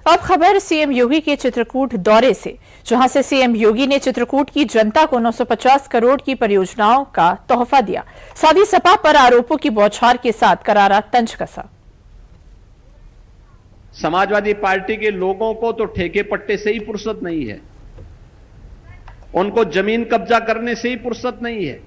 अब खबर सीएम योगी के चित्रकूट दौरे से, जहां से सीएम योगी ने चित्रकूट की जनता को 950 करोड़ की परियोजनाओं का तोहफा दिया। साथ ही सपा पर आरोपों की बौछार के साथ करारा तंज कसा। समाजवादी पार्टी के लोगों को तो ठेके पट्टे से ही फुर्सत नहीं है, उनको जमीन कब्जा करने से ही फुर्सत नहीं है।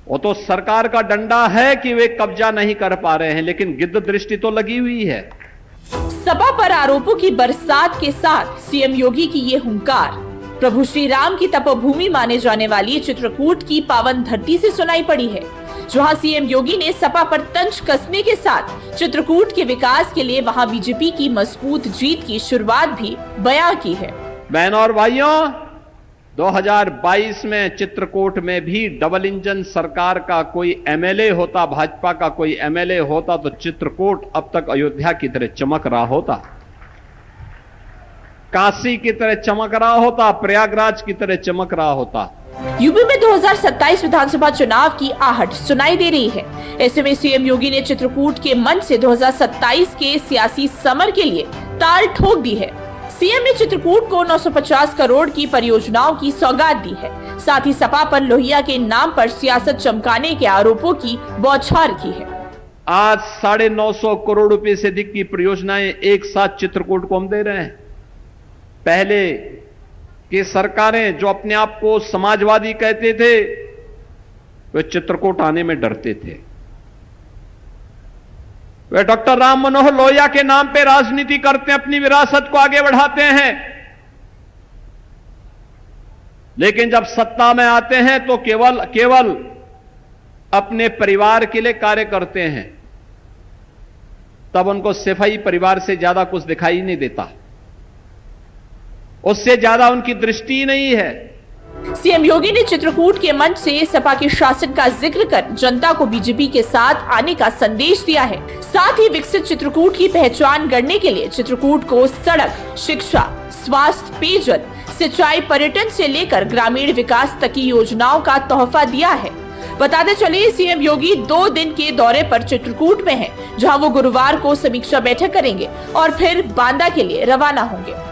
वो तो सरकार का डंडा है कि वे कब्जा नहीं कर पा रहे हैं, लेकिन गिद्ध दृष्टि तो लगी हुई है। सपा पर आरोपों की बरसात के साथ सीएम योगी की ये हुंकार प्रभु श्री राम की तपोभूमि माने जाने वाली चित्रकूट की पावन धरती से सुनाई पड़ी है, जहां सीएम योगी ने सपा पर तंज कसने के साथ चित्रकूट के विकास के लिए वहां बीजेपी की मजबूत जीत की शुरुआत भी बयां की है। बहनों और भाइयों, 2022 में चित्रकूट में भी डबल इंजन सरकार का कोई एमएलए होता, भाजपा का एमएलए एमएलए होता तो चित्रकूट अब तक अयोध्या की तरह चमक रहा होता, काशी की तरह चमक रहा होता, प्रयागराज की तरह चमक रहा होता। यूपी में 2027 विधानसभा चुनाव की आहट सुनाई दे रही है। ऐसे में सीएम योगी ने चित्रकूट के मंच से 2027 के सियासी समर के लिए ताल ठोक दी है। सीएम ने चित्रकूट को 950 करोड़ की परियोजनाओं की सौगात दी है। साथ ही सपा पर लोहिया के नाम पर सियासत चमकाने के आरोपों की बौछार की है। आज 950 करोड़ रुपए से अधिक की परियोजनाएं एक साथ चित्रकूट को हम दे रहे हैं। पहले की सरकारें जो अपने आप को समाजवादी कहते थे, वे चित्रकूट आने में डरते थे। वे डॉक्टर राम मनोहर लोहिया के नाम पे राजनीति करते हैं, अपनी विरासत को आगे बढ़ाते हैं, लेकिन जब सत्ता में आते हैं तो केवल अपने परिवार के लिए कार्य करते हैं। तब उनको सिपाही परिवार से ज्यादा कुछ दिखाई नहीं देता, उससे ज्यादा उनकी दृष्टि नहीं है। सीएम योगी ने चित्रकूट के मंच से सपा के शासन का जिक्र कर जनता को बीजेपी के साथ आने का संदेश दिया है। साथ ही विकसित चित्रकूट की पहचान गढ़ने के लिए चित्रकूट को सड़क, शिक्षा, स्वास्थ्य, पेयजल, सिंचाई, पर्यटन से लेकर ग्रामीण विकास तक की योजनाओं का तोहफा दिया है। बताते चले, सीएम योगी 2 दिन के दौरे पर चित्रकूट में हैं, जहां वो गुरुवार को समीक्षा बैठक करेंगे और फिर बांदा के लिए रवाना होंगे।